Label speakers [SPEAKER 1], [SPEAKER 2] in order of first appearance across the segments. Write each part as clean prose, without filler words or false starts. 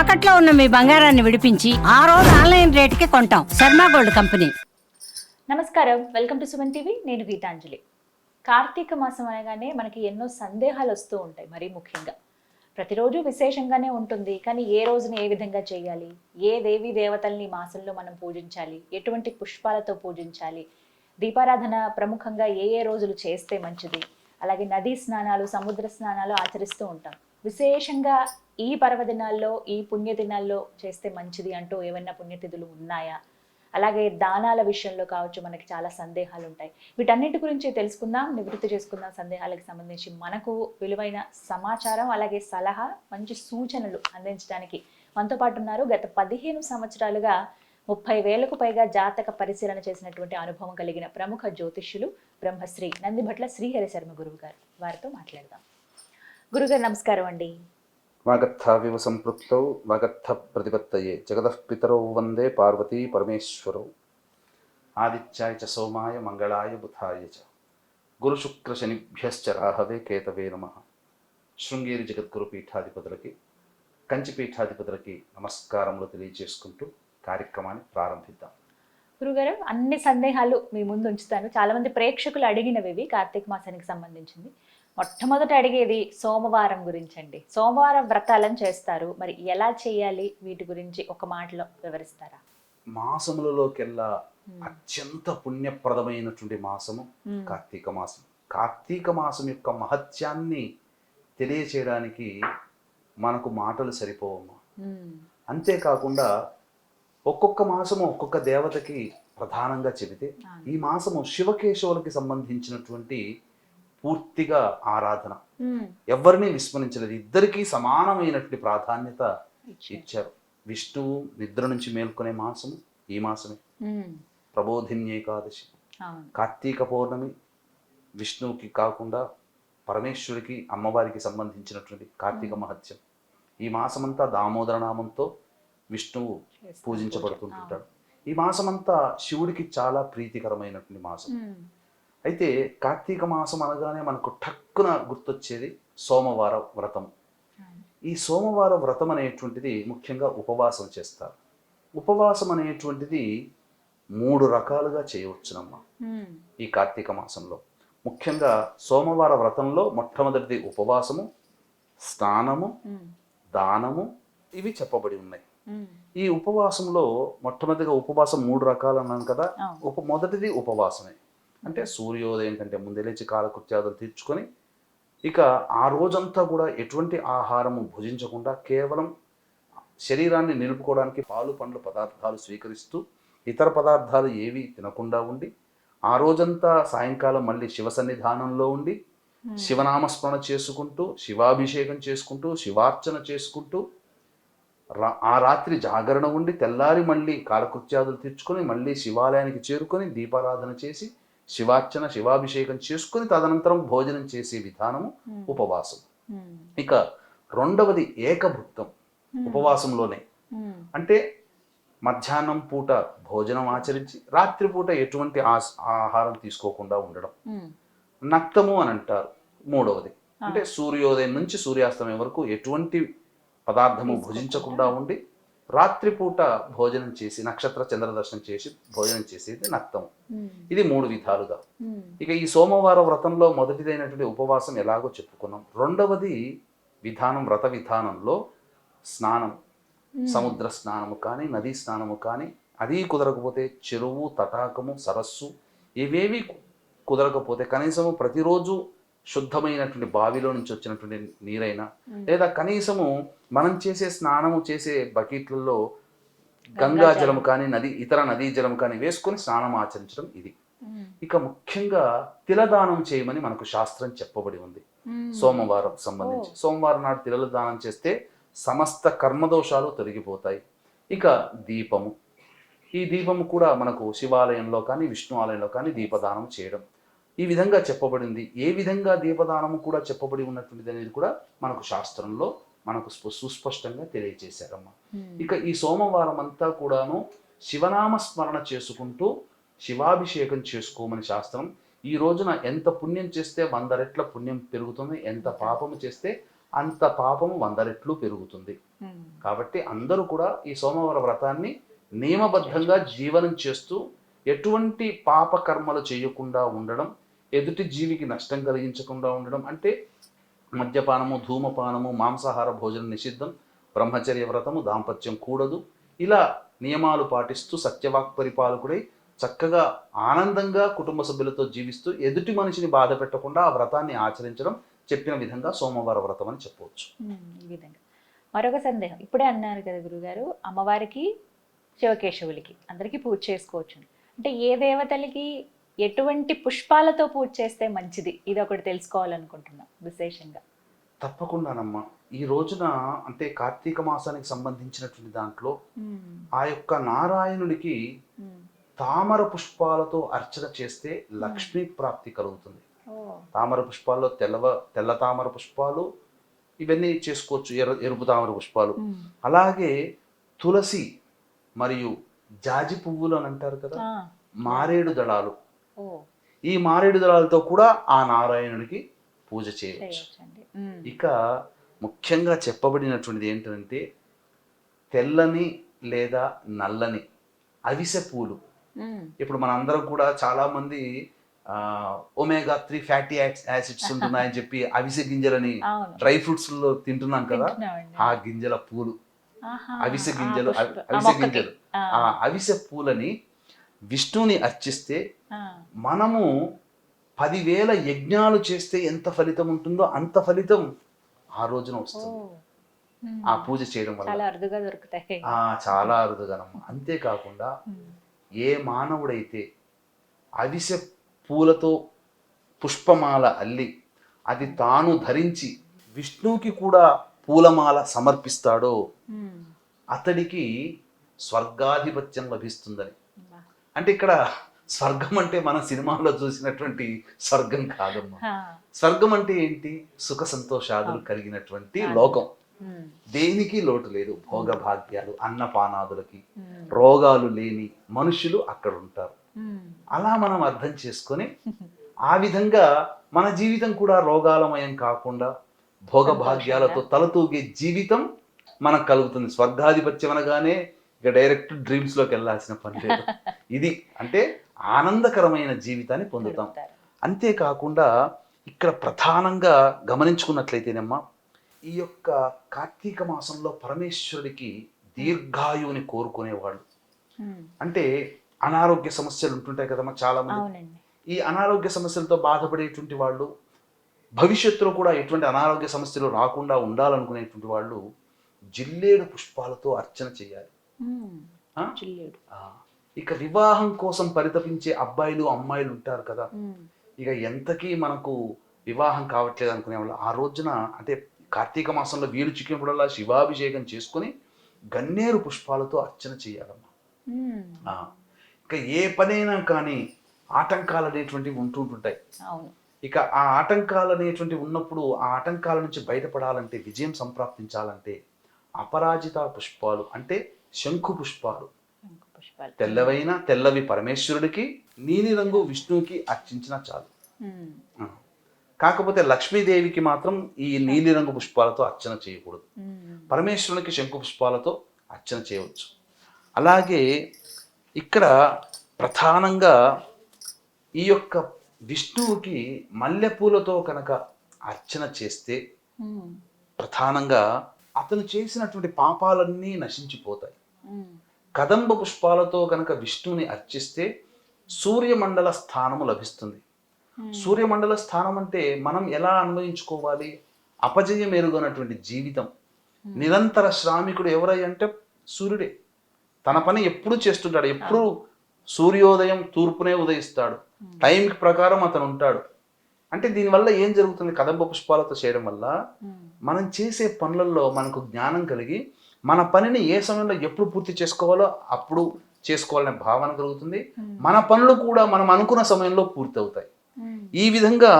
[SPEAKER 1] తాకట్లో ఉన్న మీ బంగారాన్ని విడిపించి ఆ రోజు ఆన్లైన్ రేటుకి కొంటాం. Sharma gold company.
[SPEAKER 2] నమస్కారం, వెల్కమ్ టు సుమన్ టీవీ. నేను గీతాంజలి. కార్తీక మాసం అనగానే మనకి ఎన్నో సందేహాలు వస్తూ ఉంటాయి. మరీ ముఖ్యంగా ప్రతిరోజు విశేషంగానే ఉంటుంది, కానీ ఏ రోజుని ఏ విధంగా చేయాలి, ఏ దేవీ దేవతల్ని మాసంలో మనం పూజించాలి, ఎటువంటి పుష్పాలతో పూజించాలి, దీపారాధన ప్రముఖంగా ఏ ఏ రోజులు చేస్తే మంచిది, అలాగే నదీ స్నానాలు, సముద్ర స్నానాలు ఆచరిస్తూ ఉంటాం. విశేషంగా ఈ పర్వదినాల్లో, ఈ పుణ్యదినాల్లో చేస్తే మంచిది అంటూ ఏమైనా పుణ్యతిథులు ఉన్నాయా? అలాగే దానాల విషయంలో కావచ్చు, మనకి చాలా సందేహాలు ఉంటాయి. వీటన్నిటి గురించి తెలుసుకుందాం, నివృత్తి చేసుకుందాం. సందేహాలకు సంబంధించి మనకు విలువైన సమాచారం, అలాగే సలహా, మంచి సూచనలు అందించడానికి మనతో పాటు ఉన్నారు. గత 15 సంవత్సరాలుగా 30,000కు పైగా జాతక పరిశీలన చేసినటువంటి అనుభవం కలిగిన ప్రముఖ జ్యోతిష్యులు బ్రహ్మశ్రీ నందిభట్ల శ్రీహరి శర్మ గురువు గారు. వారితో మాట్లాడదాం. గురుగారు నమస్కారం అండి.
[SPEAKER 3] వాగర్థావివ సంపృక్తౌ వాగర్థ ప్రతిపత్తయే జగతః పితరౌ వందే పార్వతీ పరమేశ్వరౌ ఆదిత్యాయ చ సోమాయ మంగళాయ బుధాయ చ గురు శుక్ర శనిభ్యశ్చ రాహవే కేతవే నమః. శృంగేరి జగద్గురు పీఠాధిపతులకి, కంచి పీఠాధిపతులకి నమస్కారములు తెలియజేసుకుంటూ కార్యక్రమాన్ని ప్రారంభిద్దాం.
[SPEAKER 2] గురుగారు, అన్ని సందేహాలు మీ ముందు ఉంచుతాను. చాలా మంది ప్రేక్షకులు అడిగినవి కార్తీక మాసానికి సంబంధించింది. మొట్టమొదట అడిగేది సోమవారం గురించి అండి. సోమవారం వ్రతాలను చేస్తారు, మరి ఎలా చేయాలి, వీటి గురించి ఒక మాటలో వివరిస్తారా?
[SPEAKER 3] మాసములలోకెల్లా అత్యంత పుణ్యప్రదమైనటువంటి మాసము కార్తీక మాసం. కార్తీక మాసం యొక్క మహత్యాన్ని తెలియచేయడానికి మనకు మాటలు సరిపోవమ్మా. అంతేకాకుండా ఒక్కొక్క మాసము ఒక్కొక్క దేవతకి ప్రధానంగా చెబితే, ఈ మాసము శివకేశవులకి సంబంధించినటువంటి పూర్తిగా ఆరాధన. ఎవరిని విస్మరించలేదు, ఇద్దరికీ సమానమైనటువంటి ప్రాధాన్యత ఇచ్చారు. విష్ణువు నిద్ర నుంచి మేల్కొనే మాసము ఈ మాసమే. ప్రబోధిన్య ఏకాదశి, కార్తీక పౌర్ణమి విష్ణువుకి కాకుండా పరమేశ్వరికి, అమ్మవారికి సంబంధించినటువంటి కార్తీక మహత్యం. ఈ మాసమంతా దామోదర నామంతో విష్ణువు పూజించబడుతుంటాడు. ఈ మాసమంతా శివుడికి చాలా ప్రీతికరమైనటువంటి మాసం. అయితే కార్తీక మాసం అనగానే మనకు ఠక్కున గుర్తొచ్చేది సోమవార వ్రతం. ఈ సోమవార వ్రతం అనేటువంటిది ముఖ్యంగా ఉపవాసం చేస్తారు. ఉపవాసం అనేటువంటిది 3 రకాలుగా చేయవచ్చునమ్మా ఈ కార్తీక మాసంలో. ముఖ్యంగా సోమవార వ్రతంలో మొట్టమొదటిది ఉపవాసము, స్నానము, దానము, ఇవి చెప్పబడి ఉన్నాయి. ఈ ఉపవాసంలో మొట్టమొదటిగా ఉపవాసం 3 రకాలు అన్నాను కదా. మొదటిది ఉపవాసమే, అంటే సూర్యోదయం కంటే ముందే లేచి కాలకృత్యాదులు తీర్చుకొని ఇక ఆ రోజంతా కూడా ఎటువంటి ఆహారము భుజించకుండా కేవలం శరీరాన్ని నిలుపుకోవడానికి పాలు పండ్లు పదార్థాలు స్వీకరిస్తూ ఇతర పదార్థాలు ఏవి తినకుండా ఉండి ఆ రోజంతా సాయంకాలం మళ్ళీ శివ సన్నిధానంలో ఉండి శివనామస్మరణ చేసుకుంటూ, శివాభిషేకం చేసుకుంటూ, శివార్చన చేసుకుంటూ ఆ రాత్రి జాగరణ ఉండి తెల్లారి మళ్ళీ కాలకృత్యాదులు తీర్చుకొని మళ్ళీ శివాలయానికి చేరుకొని దీపారాధన చేసి శివార్చన, శివాభిషేకం చేసుకుని తదనంతరం భోజనం చేసే విధానము ఉపవాసం. ఇక రెండవది ఏకభుక్తం. ఉపవాసంలోనే అంటే మధ్యాహ్నం పూట భోజనం ఆచరించి రాత్రిపూట ఎటువంటి ఆహారం తీసుకోకుండా ఉండడం. నక్తము అని అంటారు మూడవది. అంటే సూర్యోదయం నుంచి సూర్యాస్తమయం వరకు ఎటువంటి పదార్థము భుజించకుండా ఉండి రాత్రిపూట భోజనం చేసి నక్షత్ర చంద్ర దర్శనం చేసి భోజనం చేసేది నక్తం. ఇది 3 విధాలుగా. ఇక ఈ సోమవార వ్రతంలో మొదటిదైనటువంటి ఉపవాసం ఎలాగో చెప్పుకున్నాం. రెండవది విధానం, వ్రత విధానంలో స్నానం, సముద్ర స్నానము కానీ నదీ స్నానము కానీ, అది కుదరకపోతే చెరువు, తటాకము, సరస్సు, ఇవేవి కుదరకపోతే కనీసము ప్రతిరోజు శుద్ధమైనటువంటి బావిలో నుంచి వచ్చినటువంటి నీరైనా, లేదా కనీసము మనం చేసే స్నానము చేసే బకెట్లలో గంగా జలము కానీ ఇతర నదీ జలం కానీ వేసుకొని స్నానం ఆచరించడం ఇది. ఇక ముఖ్యంగా తిలదానం చేయమని మనకు శాస్త్రం చెప్పబడి ఉంది. సోమవారం సంబంధించి సోమవారం నాడు తిలలు దానం చేస్తే సమస్త కర్మదోషాలు తొలగిపోతాయి. ఇక దీపము, ఈ దీపము కూడా మనకు శివాలయంలో కానీ విష్ణు ఆలయంలో కానీ దీపదానం చేయడం ఈ విధంగా చెప్పబడింది. ఏ విధంగా దీపదానము కూడా చెప్పబడి ఉన్నటువంటిది అనేది కూడా మనకు శాస్త్రంలో మనకు సుస్పష్టంగా తెలియజేశారమ్మా. ఇక ఈ సోమవారం అంతా కూడాను శివనామ స్మరణ చేసుకుంటూ శివాభిషేకం చేసుకోమని శాస్త్రం. ఈ రోజున ఎంత పుణ్యం చేస్తే 100 రెట్ల పుణ్యం పెరుగుతుంది, ఎంత పాపము చేస్తే అంత పాపము 100 రెట్లు పెరుగుతుంది. కాబట్టి అందరూ కూడా ఈ సోమవార వ్రతాన్ని నియమబద్ధంగా జీవనం చేస్తూ ఎటువంటి పాప కర్మలు చేయకుండా ఉండడం, ఎదుటి జీవికి నష్టం కలిగించకుండా ఉండడం, అంటే మద్యపానము, ధూమపానము, మాంసాహార భోజనం నిషిద్ధం, బ్రహ్మచర్య వ్రతము, దాంపత్యం కూడదు, ఇలా నియమాలు పాటిస్తూ సత్యవాక్ పరిపాలకుడై చక్కగా ఆనందంగా కుటుంబ సభ్యులతో జీవిస్తూ ఎదుటి మనిషిని బాధ పెట్టకుండా ఆ వ్రతాన్ని ఆచరించడం చెప్పిన విధంగా సోమవార వ్రతం అని చెప్పవచ్చు.
[SPEAKER 2] ఈ విధంగా మరొక సందేహం, ఇప్పుడే అన్నారు కదా గురుగారు, అమ్మవారికి శివకేశవులకి అందరికీ పూజ చేసుకోవచ్చు, అంటే ఏ దేవతలకి ఎటువంటి పుష్పాలతో పూజ చేస్తే మంచిది, ఇది ఒకటి తెలుసుకోవాలనుకుంటున్నాం విశేషంగా.
[SPEAKER 3] తప్పకుండానమ్మా. ఈ రోజున అంటే కార్తీక మాసానికి సంబంధించినటువంటి దాంట్లో ఆ యొక్క నారాయణుడికి తామర పుష్పాలతో అర్చన చేస్తే లక్ష్మీ ప్రాప్తి కలుగుతుంది. తామర పుష్పాల్లో తెల్ల తామర పుష్పాలు ఇవన్నీ చేసుకోవచ్చు, ఎరుపు తామర పుష్పాలు, అలాగే తులసి మరియు జాజి పువ్వులు అని అంటారు కదా, మారేడు దళాలు, ఈ మారేడు దళాలతో కూడా ఆ నారాయణుడికి పూజ చేయవచ్చు. ఇక ముఖ్యంగా చెప్పబడినటువంటిది ఏంటంటే తెల్లని లేదా నల్లని అవిసె పూలు. ఇప్పుడు మనందరం కూడా చాలా మంది ఒమేగా 3 ఫ్యాటీ యాసిడ్స్ ఉంటున్నాయని చెప్పి అవిసె గింజలని డ్రై ఫ్రూట్స్ లో తింటున్నాం కదా, ఆ గింజల పూలు, అవిసె గింజలు, ఆ అవిసె పూలని విష్ణుని అర్చిస్తే మనము 10,000 యజ్ఞాలు చేస్తే ఎంత ఫలితం ఉంటుందో అంత ఫలితం ఆ రోజున వస్తుంది ఆ పూజ చేయడం వల్ల.
[SPEAKER 2] చాలా అరుదుగా దొరుకుతాయి.
[SPEAKER 3] చాలా అరుదుగానమ్మా. అంతేకాకుండా ఏ మానవుడైతే అవిసె పూలతో పుష్పమాల అల్లి అది తాను ధరించి విష్ణువుకి కూడా పూలమాల సమర్పిస్తాడో అతడికి స్వర్గాధిపత్యం లభిస్తుందని. అంటే ఇక్కడ స్వర్గం అంటే మన సినిమాలో చూసినటువంటి స్వర్గం కాదమ్మా. స్వర్గం అంటే ఏంటి? సుఖ సంతోషాదులు కలిగినటువంటి లోకం, దేనికి లోటు లేదు, భోగభాగ్యాలు, అన్నపానాదులకి, రోగాలు లేని మనుషులు అక్కడ ఉంటారు. అలా మనం అర్థం చేసుకొని ఆ విధంగా మన జీవితం కూడా రోగాలమయం కాకుండా భోగభాగ్యాలతో తలతూగే జీవితం మనకు కలుగుతుంది. స్వర్గాధిపత్యం అనగానే ఇక డైరెక్ట్ డ్రీమ్స్ లోకి వెళ్ళాల్సిన పని లేదు. ఇది అంటే ఆనందకరమైన జీవితాన్ని పొందుతాం. అంతేకాకుండా ఇక్కడ ప్రధానంగా గమనించుకున్నట్లయితేనమ్మా, ఈ యొక్క కార్తీక మాసంలో పరమేశ్వరుడికి దీర్ఘాయువుని కోరుకునేవాళ్ళు. అంటే అనారోగ్య సమస్యలు ఉంటుంటాయి కదమ్మా చాలా మంది. ఈ అనారోగ్య సమస్యలతో బాధపడేటువంటి వాళ్ళు, భవిష్యత్తులో కూడా ఎటువంటి అనారోగ్య సమస్యలు రాకుండా ఉండాలనుకునేటువంటి వాళ్ళు జిల్లేడు పుష్పాలతో అర్చన చేయాలి. ఇక వివాహం కోసం పరితపించే అబ్బాయిలు అమ్మాయిలు ఉంటారు కదా, ఇక ఎంతకీ మనకు వివాహం కావట్లేదు అనుకునే వాళ్ళు ఆ రోజున అంటే కార్తీక మాసంలో వీలు చిక్కినప్పుడల్లా శివాభిషేకం చేసుకుని గన్నేరు పుష్పాలతో అర్చన చేయాలమ్మా. ఇక ఏ పనైనా కానీ ఆటంకాలు అనేటువంటివి ఉంటుంటాయి. ఇక ఆ ఆటంకాలు అనేటువంటివి ఉన్నప్పుడు ఆ ఆటంకాల నుంచి బయటపడాలంటే, విజయం సంప్రాప్తించాలంటే అపరాజిత పుష్పాలు అంటే శంఖు పుష్పాలు, తెల్లవి పరమేశ్వరుడికి, నీలి రంగు విష్ణువుకి అర్చించినా చాలు. కాకపోతే లక్ష్మీదేవికి మాత్రం ఈ నీలి రంగు పుష్పాలతో అర్చన చేయకూడదు. పరమేశ్వరునికి శంఖు పుష్పాలతో అర్చన చేయవచ్చు. అలాగే ఇక్కడ ప్రధానంగా ఈ యొక్క విష్ణువుకి మల్లెపూలతో కనుక అర్చన చేస్తే ప్రధానంగా అతను చేసినటువంటి పాపాలన్నీ నశించిపోతాయి. కదంబ పుష్పాలతో కనుక విష్ణువుని అర్చిస్తే సూర్యమండల స్థానము లభిస్తుంది. సూర్యమండల స్థానం అంటే మనం ఎలా అన్వయించుకోవాలి? అపజయం ఎరుగనటువంటి జీవితం. నిరంతర శ్రామికుడు ఎవరై అంటే సూర్యుడే. తన పని ఎప్పుడు చేస్తుంటాడు, ఎప్పుడు సూర్యోదయం తూర్పునే ఉదయిస్తాడు, టైంకి ప్రకారం అతను ఉంటాడు. అంటే దీనివల్ల ఏం జరుగుతుంది? కదంబ పుష్పాలతో చేయడం వల్ల మనం చేసే పనులలో మనకు జ్ఞానం కలిగి మన పనిని ఏ సమయంలో ఎప్పుడు పూర్తి చేసుకోవాలో అప్పుడు చేసుకోవాలనే భావన కలుగుతుంది. మన పనులు కూడా మనం అనుకున్న సమయంలో పూర్తి అవుతాయి. ఈ విధంగా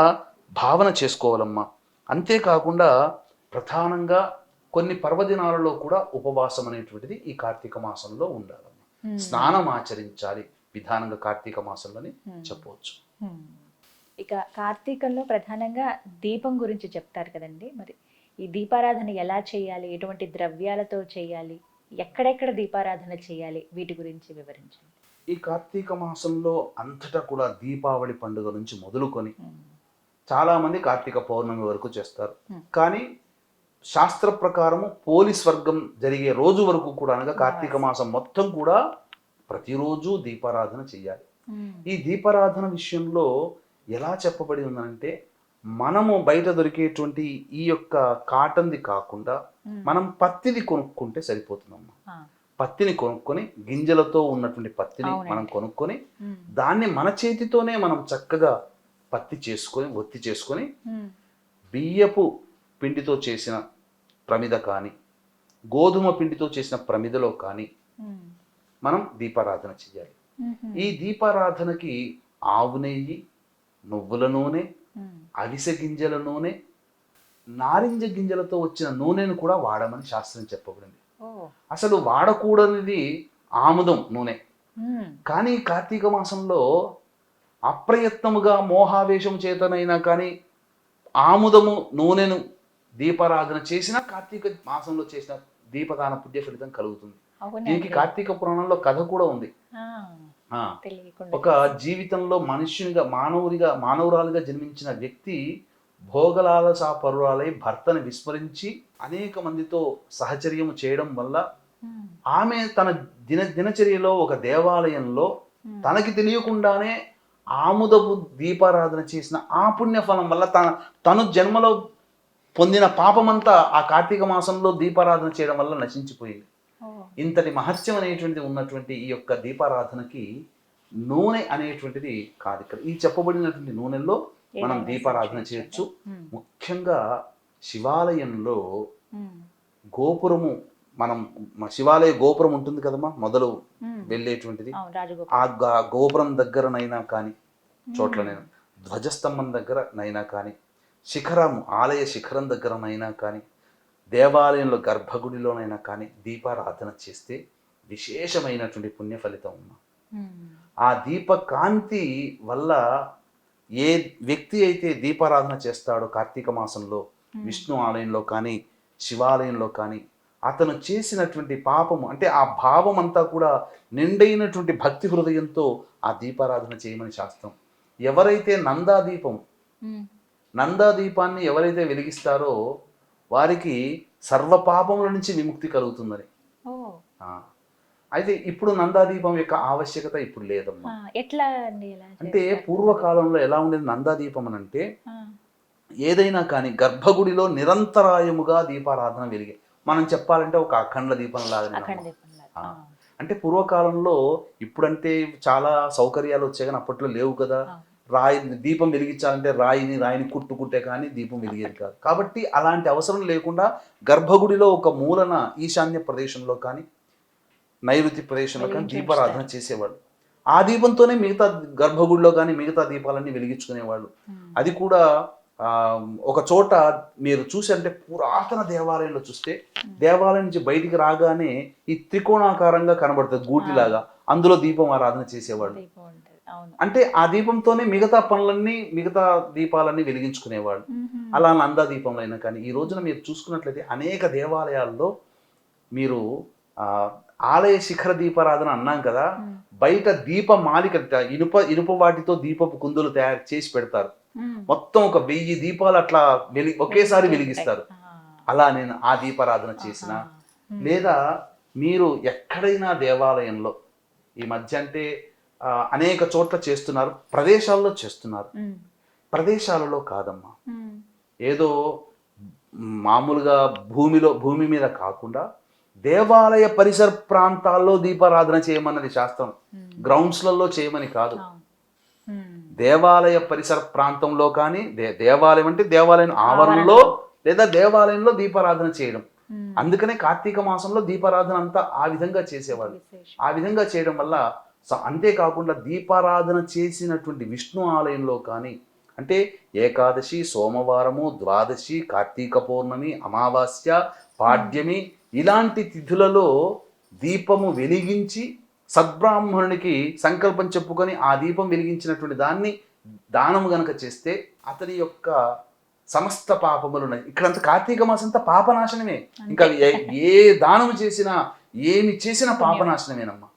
[SPEAKER 3] భావన చేసుకోవాలమ్మా. అంతేకాకుండా ప్రధానంగా కొన్ని పర్వదినాలలో కూడా ఉపవాసం అనేటువంటిది ఈ కార్తీక మాసంలో ఉండాలమ్మా. స్నానం ఆచరించాలి విధానంగా కార్తీక మాసంలోని చెప్పవచ్చు.
[SPEAKER 2] ఇక కార్తీకంలో ప్రధానంగా దీపం గురించి చెప్తారు కదండి, మరి ఈ దీపారాధన ఎలా చేయాలి, ఎటువంటి ద్రవ్యాలతో చేయాలి, ఎక్కడెక్కడ దీపారాధన చేయాలి, వీటి గురించి వివరించండి.
[SPEAKER 3] ఈ కార్తీక మాసంలో అంతటా కూడా దీపావళి పండుగ నుంచి మొదలుకొని చాలామంది కార్తీక పౌర్ణమి వరకు చేస్తారు. కానీ శాస్త్ర ప్రకారము పోలీస్ వర్గం జరిగే రోజు వరకు కూడా అనగా కార్తీక మాసం మొత్తం కూడా ప్రతిరోజు దీపారాధన చేయాలి. ఈ దీపారాధన విషయంలో ఎలా చెప్పబడి ఉందంటే, మనము బయట దొరికేటువంటి ఈ యొక్క కాటన్ది కాకుండా మనం పత్తిది కొనుక్కుంటే సరిపోతుందమ్మా. పత్తిని కొనుక్కొని, గింజలతో ఉన్నటువంటి పత్తిని మనం కొనుక్కొని, దాన్ని మన చేతితోనే మనం చక్కగా పత్తి చేసుకొని ఒత్తి చేసుకొని, బియ్యపు పిండితో చేసిన ప్రమిద కానీ గోధుమ పిండితో చేసిన ప్రమిదలో కానీ మనం దీపారాధన చేయాలి. ఈ దీపారాధనకి ఆవు నెయ్యి, నువ్వుల నూనె, అవిసె గింజల నూనె, నారింజ గింజలతో వచ్చిన నూనెను కూడా వాడమని శాస్త్రం చెప్పబడింది. అసలు వాడకూడనిది ఆముదం నూనె. కానీ కార్తీక మాసంలో అప్రయత్నముగా మోహావేశం చేతనైనా కానీ ఆముదము నూనెను దీపారాధన చేసిన కార్తీక మాసంలో చేసిన దీపదాన పుణ్య ఫలితం కలుగుతుంది. దీనికి కార్తీక పురాణంలో కథ కూడా ఉంది. ఒక జీవితంలో మనుష్యునిగా మానవురాలుగా జన్మించిన వ్యక్తి భోగలాలసా పరురాలై భర్తను విస్మరించి అనేక మందితో సహచర్యము చేయడం వల్ల ఆమె తన దినచర్యలో ఒక దేవాలయంలో తనకి తెలియకుండానే ఆముదపు దీపారాధన చేసిన ఆ పుణ్యఫలం వల్ల తను జన్మలో పొందిన పాపమంతా ఆ కార్తీక మాసంలో దీపారాధన చేయడం వల్ల నశించిపోయింది. ఇంతటి మహత్యం అనేటువంటిది ఉన్నటువంటి ఈ యొక్క దీపారాధనకి నూనె అనేటువంటిది కాదు. ఇక్కడ ఈ చెప్పబడినటువంటి నూనెల్లో మనం దీపారాధన చేయొచ్చు. ముఖ్యంగా శివాలయంలో గోపురము, మనం శివాలయ గోపురం ఉంటుంది కదమ్మా, మొదలు వెళ్ళేటువంటిది, ఆ గోపురం దగ్గరనైనా కానీ చోట్లనైనా, ధ్వజస్తంభం దగ్గరనైనా కానీ, ఆలయ శిఖరం దగ్గరనైనా కానీ, దేవాలయంలో గర్భగుడిలోనైనా కానీ దీపారాధన చేస్తే విశేషమైనటువంటి పుణ్య ఫలితం ఉన్నా. ఆ దీపకాంతి వల్ల ఏ వ్యక్తి అయితే దీపారాధన చేస్తాడో కార్తీక మాసంలో విష్ణు ఆలయంలో కానీ శివాలయంలో కానీ, అతను చేసినటువంటి పాపము అంటే ఆ భావం అంతా కూడా నిండైనటువంటి భక్తి హృదయంతో ఆ దీపారాధన చేయమని శాస్త్రం. ఎవరైతే నందాదీపాన్ని ఎవరైతే వెలిగిస్తారో వారికి సర్వ పాపముల నుంచి విముక్తి కలుగుతుందని. అయితే ఇప్పుడు నందాదీపం యొక్క ఆవశ్యకత ఇప్పుడు లేదమ్మా.
[SPEAKER 2] ఎట్లా
[SPEAKER 3] అంటే పూర్వకాలంలో ఎలా ఉండేది నందాదీపం అని అంటే, ఏదైనా కానీ గర్భగుడిలో నిరంతరాయముగా దీపారాధన వెలిగే, మనం చెప్పాలంటే ఒక అఖండ దీపం లాగా. అంటే పూర్వకాలంలో, ఇప్పుడంటే చాలా సౌకర్యాలు వచ్చాయి కానీ అప్పట్లో లేవు కదా. దీపం వెలిగించాలంటే రాయిని కుట్టుకుంటే కానీ దీపం వెలిగేది కాదు. కాబట్టి అలాంటి అవసరం లేకుండా గర్భగుడిలో ఒక మూలన ఈశాన్య ప్రదేశంలో కానీ నైరుతి ప్రదేశంలో కానీ దీపారాధన చేసేవాళ్ళు. ఆ దీపంతోనే మిగతా గర్భగుడిలో కానీ మిగతా దీపాలన్నీ వెలిగించుకునేవాళ్ళు. అది కూడా ఒక చోట మీరు చూసి అంటే పురాతన దేవాలయంలో చూస్తే, దేవాలయం నుంచి బయటికి రాగానే ఈ త్రికోణాకారంగా కనబడుతుంది గూటిలాగా, అందులో దీపం ఆరాధన చేసేవాళ్ళు. అంటే ఆ దీపంతోనే మిగతా దీపాలన్నీ వెలిగించుకునేవాళ్ళు. అలా నందా దీపంలో అయినా కానీ ఈ రోజున మీరు చూసుకున్నట్లయితే అనేక దేవాలయాల్లో మీరు ఆలయ శిఖర దీపారాధన అన్నాం కదా, బయట దీపమాలిక ఇనుప వాటితో దీపపు కుందులు తయారు చేసి పెడతారు. మొత్తం ఒక 1000 దీపాలు అట్లా ఒకేసారి వెలిగిస్తారు. అలా నేను ఆ దీపారాధన చేసిన, లేదా మీరు ఎక్కడైనా దేవాలయంలో ఈ మధ్య అంటే అనేక చోట్ల చేస్తున్నారు, ప్రదేశాల్లో చేస్తున్నారు. ప్రదేశాలలో కాదమ్మా, ఏదో మామూలుగా భూమి మీద కాకుండా దేవాలయ పరిసర ప్రాంతాల్లో దీపారాధన చేయమన్నది శాస్త్రం. గ్రౌండ్స్లలో చేయమని కాదు. దేవాలయ పరిసర ప్రాంతంలో కానీ, దేవాలయం అంటే దేవాలయం ఆవరణలో లేదా దేవాలయంలో దీపారాధన చేయడం. అందుకనే కార్తీక మాసంలో దీపారాధన అంతా ఆ విధంగా చేసేవాళ్ళు. ఆ విధంగా చేయడం వల్ల అంతేకాకుండా దీపారాధన చేసినటువంటి విష్ణు ఆలయంలో కానీ, అంటే ఏకాదశి, సోమవారము, ద్వాదశి, కార్తీక పౌర్ణమి, అమావాస్య, పాడ్యమి ఇలాంటి తిథులలో దీపము వెలిగించి సద్బ్రాహ్మణునికి సంకల్పం చెప్పుకొని ఆ దీపం వెలిగించినటువంటి దాన్ని దానము గనక చేస్తే అతని యొక్క సమస్త పాపములు ఇక్కడంత కార్తీక మాసం అంతా పాపనాశనమే. ఇంకా ఏ దానం చేసినా ఏమి చేసినా పాపనాశనమేనమ్మా,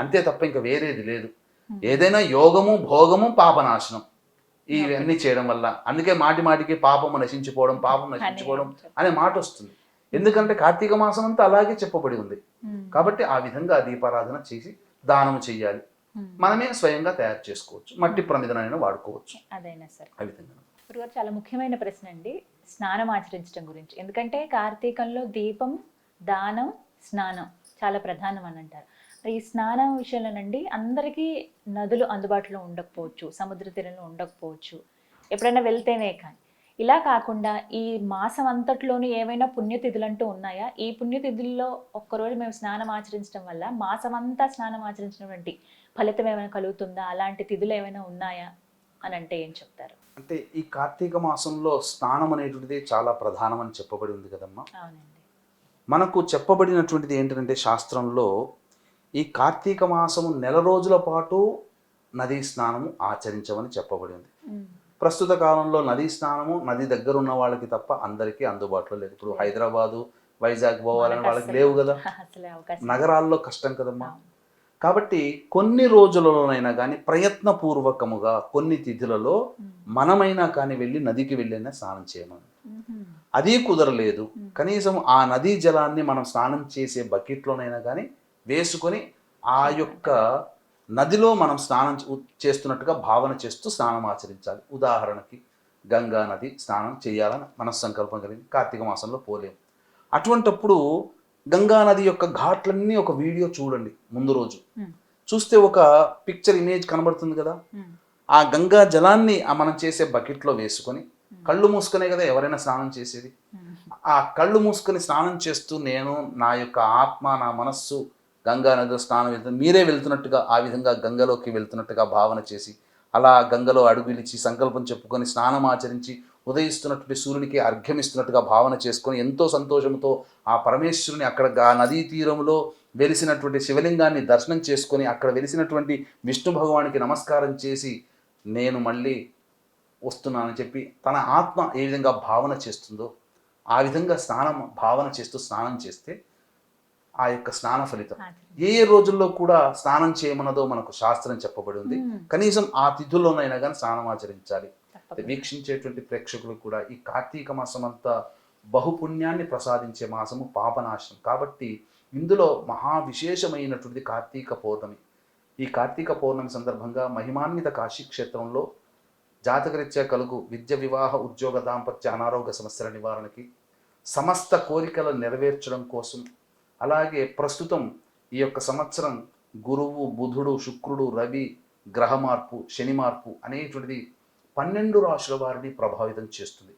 [SPEAKER 3] అంతే తప్ప ఇంకా వేరేది లేదు. ఏదైనా యోగము భోగము పాపనాశనం ఇవన్నీ చేయడం వల్ల, అందుకే మాటి మాటికి పాపము నశించిపోవడం అనే మాట వస్తుంది. ఎందుకంటే కార్తీక మాసం అంతా అలాగే చెప్పబడి ఉంది. కాబట్టి ఆ విధంగా దీపారాధన చేసి దానం చెయ్యాలి. మనమే స్వయంగా తయారు చేసుకోవచ్చు, మట్టి ప్రమిదనైనా వాడుకోవచ్చు.
[SPEAKER 2] అదైనా సరే
[SPEAKER 3] ఆ విధంగా
[SPEAKER 2] గురుగారు, చాలా ముఖ్యమైన ప్రశ్న అండి స్నానం ఆచరించడం గురించి. ఎందుకంటే కార్తీకంలో దీపం, దానం, స్నానం చాలా ప్రధానం అని అంటారు. ఈ స్నానం విషయంలోనండి అందరికీ నదులు అందుబాటులో ఉండకపోవచ్చు, సముద్ర తీరంలో ఉండకపోవచ్చు, ఎప్పుడైనా వెళ్తేనే. కానీ ఇలా కాకుండా ఈ మాసం అంతట్లోనూ ఏమైనా పుణ్యతిథులు అంటూ ఉన్నాయా? ఈ పుణ్యతిథుల్లో ఒక్కరోజు మేము స్నానం ఆచరించడం వల్ల మాసం అంతా స్నానం ఆచరించినటువంటి ఫలితం ఏమైనా కలుగుతుందా? అలాంటి తిథులు ఏమైనా ఉన్నాయా అని అంటే ఏం చెప్తారు?
[SPEAKER 3] అంటే ఈ కార్తీక మాసంలో స్నానం అనేటువంటిది చాలా ప్రధానం అని చెప్పబడి ఉంది కదమ్మా.
[SPEAKER 2] అవునండి.
[SPEAKER 3] మనకు చెప్పబడినటువంటిది ఏంటంటే శాస్త్రంలో ఈ కార్తీక మాసము 1 రోజుల పాటు నదీ స్నానము ఆచరించమని చెప్పబడి ఉంది. ప్రస్తుత కాలంలో నదీ స్నానము నది దగ్గర ఉన్న వాళ్ళకి తప్ప అందరికీ అందుబాటులో లేదు. ఇప్పుడు హైదరాబాదు, వైజాగ్ పోవాలని వాళ్ళకి లేవు కదా, నగరాల్లో కష్టం కదమ్మా. కాబట్టి కొన్ని రోజులలోనైనా కానీ ప్రయత్నపూర్వకముగా కొన్ని తిథులలో మనమైనా కానీ వెళ్ళి నదికి వెళ్ళైనా స్నానం చేయమని. అది కుదరలేదు, కనీసం ఆ నదీ జలాన్ని మనం స్నానం చేసే బకెట్లోనైనా కానీ వేసుకొని ఆ యొక్క నదిలో మనం స్నానం చేస్తున్నట్టుగా భావన చేస్తూ స్నానం ఆచరించాలి. ఉదాహరణకి గంగా నది స్నానం చేయాలని మనస్సంకల్పం కలిగింది, కార్తీక మాసంలో పోలేము. అటువంటప్పుడు గంగా నది యొక్క ఘాట్లన్నీ ఒక వీడియో చూడండి. ముందు రోజు చూస్తే ఒక పిక్చర్ ఇమేజ్ కనబడుతుంది కదా. ఆ గంగా జలాన్ని మనం చేసే బకెట్లో వేసుకొని కళ్ళు మూసుకునే కదా ఎవరైనా స్నానం చేసేది. ఆ కళ్ళు మూసుకొని స్నానం చేస్తూ నేను నా యొక్క ఆత్మ, నా మనస్సు గంగా నదిలో స్నానం వెళ్తుంది, మీరే వెళ్తున్నట్టుగా ఆ విధంగా గంగలోకి వెళ్తున్నట్టుగా భావన చేసి అలా గంగలో అడుగులిచి సంకల్పం చెప్పుకొని స్నానం ఆచరించి ఉదయిస్తున్నటువంటి సూర్యునికి అర్ఘ్యమిస్తున్నట్టుగా భావన చేసుకొని ఎంతో సంతోషంతో ఆ పరమేశ్వరుని అక్కడ ఆ నదీ తీరంలో వెలిసినటువంటి శివలింగాన్ని దర్శనం చేసుకొని అక్కడ వెలిసినటువంటి విష్ణు భగవానికి నమస్కారం చేసి నేను మళ్ళీ వస్తున్నానని చెప్పి తన ఆత్మ ఏ విధంగా భావన చేస్తుందో ఆ విధంగా భావన చేస్తూ స్నానం చేస్తే ఆ యొక్క స్నాన ఫలితం ఏ రోజుల్లో కూడా స్నానం చేయమన్నదో మనకు శాస్త్రం చెప్పబడి ఉంది. కనీసం ఆ తిథుల్లోనైనా కానీ స్నానం ఆచరించాలి. వీక్షించేటువంటి ప్రేక్షకులు కూడా ఈ కార్తీక మాసం అంతా బహుపుణ్యాన్ని ప్రసాదించే మాసము, పాపనాశనం. కాబట్టి ఇందులో మహా విశేషమైనటువంటిది కార్తీక పౌర్ణమి. ఈ కార్తీక పౌర్ణమి సందర్భంగా మహిమాన్విత కాశీక్షేత్రంలో జాతకరీత్యా కలుగు విద్య, వివాహ, ఉద్యోగ, దాంపత్య, అనారోగ్య సమస్యల నివారణకి, సమస్త కోరికలను నెరవేర్చడం కోసం, అలాగే ప్రస్తుతం ఈ యొక్క సంవత్సరం గురువు, బుధుడు, శుక్రుడు, రవి గ్రహ మార్పు, శని మార్పు అనేటువంటిది 12 రాశుల వారిని ప్రభావితం చేస్తుంది.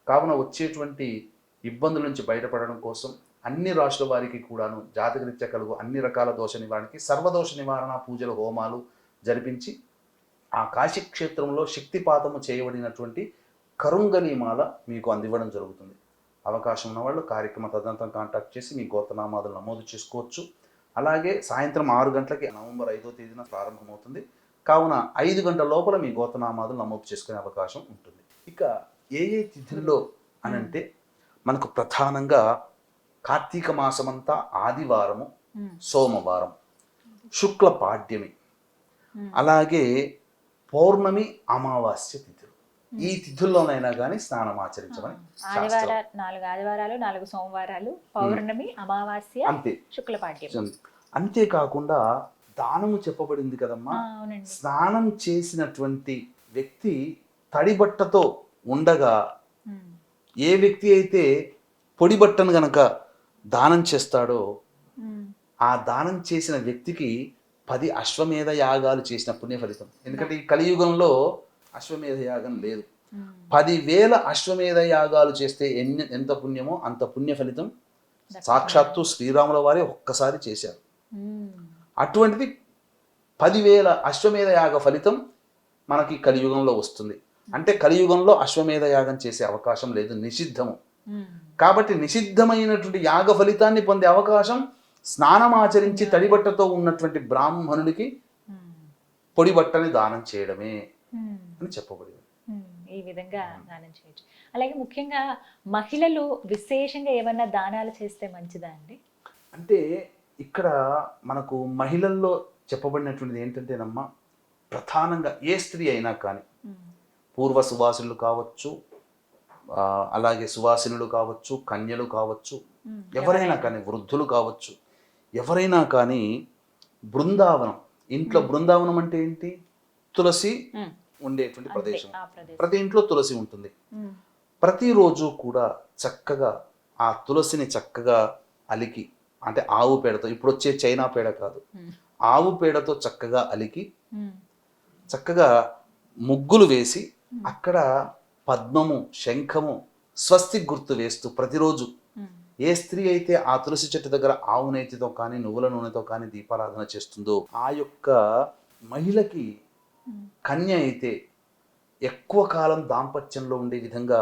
[SPEAKER 3] కావున వచ్చేటువంటి ఇబ్బందుల నుంచి బయటపడడం కోసం అన్ని రాశుల వారికి కూడాను జాతకరీత్యా కలుగు అన్ని రకాల దోష నివారణకి సర్వదోష నివారణ పూజలు, హోమాలు జరిపించి ఆ కాశీక్షేత్రంలో శక్తిపాతము చేయబడినటువంటి కరుంగలీమాల మీకు అందివ్వడం జరుగుతుంది. అవకాశం ఉన్న వాళ్ళు కార్యక్రమ తదనంతరం కాంటాక్ట్ చేసి మీ గోత్రనామాదులు నమోదు చేసుకోవచ్చు. అలాగే సాయంత్రం 6 గంటలకి నవంబర్ 5వ తేదీన ప్రారంభమవుతుంది. కావున 5 గంటల లోపల మీ గోత్రనామాదులు నమోదు చేసుకునే అవకాశం ఉంటుంది. ఇక ఏ తిథుల్లో అనంటే మనకు ప్రధానంగా కార్తీక మాసమంతా ఆదివారము, సోమవారం, శుక్ల పాడ్యమి, అలాగే పౌర్ణమి, అమావాస్య తిథులు. ఈ తిథుల్లోనైనా కానీ స్నానం ఆచరించమని
[SPEAKER 2] 4 ఆదివారాలు, 4 సోమవారాలు, పౌర్ణమి, అమావాస్య, అంతే శుక్లపాడ్యం.
[SPEAKER 3] అంతేకాకుండా దానము చెప్పబడింది కదమ్మా. స్నానం చేసినటువంటి వ్యక్తి తడి బట్టతో ఉండగా ఏ వ్యక్తి అయితే పొడి బట్టను గనక దానం చేస్తాడో ఆ దానం చేసిన వ్యక్తికి 10 అశ్వమేధ యాగాలు చేసిన పుణ్య ఫలితం. ఎందుకంటే ఈ కలియుగంలో అశ్వమేధ యాగం లేదు. 10,000 అశ్వమేధ యాగాలు చేస్తే ఎంత పుణ్యమో అంత పుణ్య ఫలితం సాక్షాత్తు శ్రీరాముల వారే ఒక్కసారి చేశారు. అటువంటిది 10,000 అశ్వమేధ యాగ ఫలితం మనకి కలియుగంలో వస్తుంది. అంటే కలియుగంలో అశ్వమేధ యాగం చేసే అవకాశం లేదు, నిషిద్ధము. కాబట్టి నిషిద్ధమైనటువంటి యాగ ఫలితాన్ని పొందే అవకాశం స్నానం ఆచరించి తడిబట్టతో ఉన్నటువంటి బ్రాహ్మణుడికి పొడి బట్టని దానం చేయడమే అని చెప్పబడింది.
[SPEAKER 2] ఈ విధంగా దానం చేయొచ్చు. అలాగే ముఖ్యంగా మహిళలు విశేషంగా ఏమన్నా దానాలు చేస్తే మంచిదా అండి?
[SPEAKER 3] అంటే ఇక్కడ మనకు మహిళల్లో చెప్పబడినటువంటిది ఏంటంటేనమ్మా, ప్రధానంగా ఏ స్త్రీ అయినా కానీ, పూర్వ సువాసినులు కావచ్చు, అలాగే సువాసినులు కావచ్చు, కన్యలు కావచ్చు, ఎవరైనా కానీ, వృద్ధులు కావచ్చు, ఎవరైనా కానీ బృందావనం, ఇంట్లో బృందావనం అంటే ఏంటి? తులసి ఉండేటువంటి ప్రదేశం. ప్రతి ఇంట్లో తులసి ఉంటుంది. ప్రతిరోజు కూడా చక్కగా ఆ తులసిని చక్కగా అలికి, అంటే ఆవు పేడతో, ఇప్పుడు వచ్చే చైనా పేడ కాదు, ఆవు పేడతో చక్కగా అలికి చక్కగా ముగ్గులు వేసి అక్కడ పద్మము, శంఖము, స్వస్తి గుర్తు వేస్తూ ప్రతిరోజు ఏ స్త్రీ అయితే ఆ తులసి చెట్టు దగ్గర ఆవు నేతితో కానీ నువ్వుల నూనెతో కానీ దీపారాధన చేస్తుందో ఆ యొక్క మహిళకి కన్య అయితే ఎక్కువ కాలం దాంపత్యంలో ఉండే విధంగా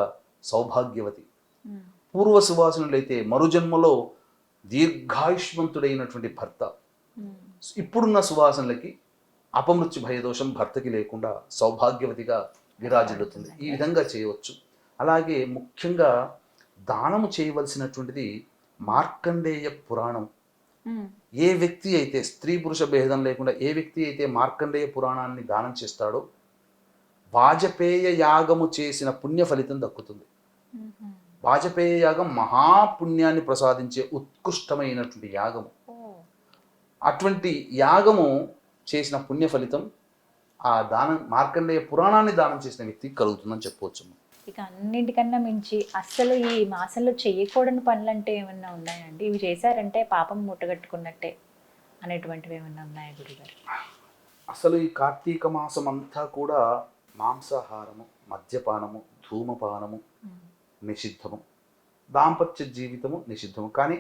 [SPEAKER 3] సౌభాగ్యవతి. పూర్వ సువాసనులైతే మరుజన్మలో దీర్ఘాయుష్మంతుడైనటువంటి భర్త. ఇప్పుడున్న సువాసనలకి అపమృత్యు భయదోషం భర్తకి లేకుండా సౌభాగ్యవతిగా విరాజిల్లుతుంది. ఈ విధంగా చేయవచ్చు. అలాగే ముఖ్యంగా దానము చేయవలసినటువంటిది మార్కండేయ పురాణం. ఏ వ్యక్తి అయితే, స్త్రీ పురుష భేదం లేకుండా ఏ వ్యక్తి అయితే మార్కండేయ పురాణాన్ని దానం చేస్తాడో వాజపేయ యాగము చేసిన పుణ్య ఫలితం దక్కుతుంది. వాజపేయ యాగం మహాపుణ్యాన్ని ప్రసాదించే ఉత్కృష్టమైనటువంటి యాగము. అటువంటి యాగము చేసిన పుణ్య ఫలితం ఆ దానం, మార్కండేయ పురాణాన్ని దానం చేసిన వ్యక్తికి కలుగుతుందని చెప్పవచ్చు.
[SPEAKER 2] ఇక అన్నింటికన్నా మించి అస్సలు ఈ మాసంలో చేయకూడని పనులు అంటే ఏమన్నా ఉన్నాయండి? ఇవి చేశారంటే పాపం మూటగట్టుకున్నట్టే అనేటువంటివి ఏమన్నా ఉన్నాయా గురుగారు?
[SPEAKER 3] అసలు ఈ కార్తీక మాసం అంతా కూడా మాంసాహారము, మద్యపానము, ధూమపానము నిషిద్ధము, దాంపత్య జీవితము నిషిద్ధము. కానీ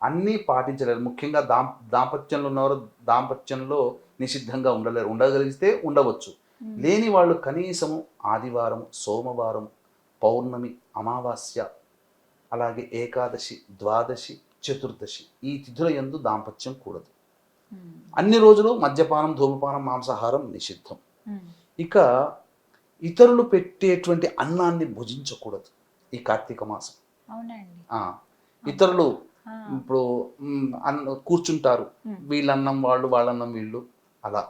[SPEAKER 3] అన్నీ పాటించలేరు. ముఖ్యంగా దాంపత్యంలో ఉన్నవారు దాంపత్యంలో నిషిద్ధంగా ఉండలేరు. ఉండగలిగితే ఉండవచ్చు. లేని వాళ్ళు కనీసము ఆదివారం, సోమవారం, పౌర్ణమి, అమావాస్య, అలాగే ఏకాదశి, ద్వాదశి, చతుర్దశి ఈ తిథుల యందు దాంపత్యం కూడదు. అన్ని రోజులు మద్యపానం, ధూమపానం, మాంసాహారం నిషిద్ధం. ఇక ఇతరులు పెట్టేటువంటి అన్నాన్ని భుజించకూడదు ఈ కార్తీక మాసం. ఇతరులు ఇప్పుడు కూర్చుంటారు, వీళ్ళన్నం వాళ్ళు, వాళ్ళన్నం వీళ్ళు, అలా.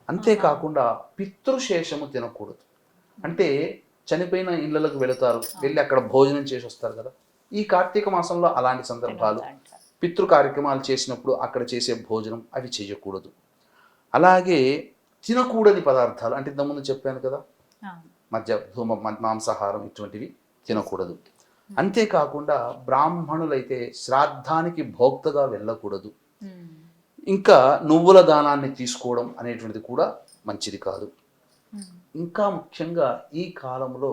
[SPEAKER 3] అంతేకాకుండా పితృశేషము తినకూడదు. అంటే చనిపోయిన ఇళ్ళలకు వెళతారు, వెళ్ళి అక్కడ భోజనం చేసి వస్తారు కదా. ఈ కార్తీక మాసంలో అలాంటి సందర్భాలు, పితృ కార్యక్రమాలు చేసినప్పుడు అక్కడ చేసే భోజనం అవి చేయకూడదు. అలాగే తినకూడని పదార్థాలు అంటే ఇంతకుముందు చెప్పాను కదా, మాంసాహారం ఇటువంటివి తినకూడదు. అంతేకాకుండా బ్రాహ్మణులైతే శ్రాద్ధానికి భోక్తగా వెళ్ళకూడదు. ఇంకా నువ్వుల దానాన్ని తీసుకోవడం అనేటువంటిది కూడా మంచిది కాదు. ఇంకా ముఖ్యంగా ఈ కాలంలో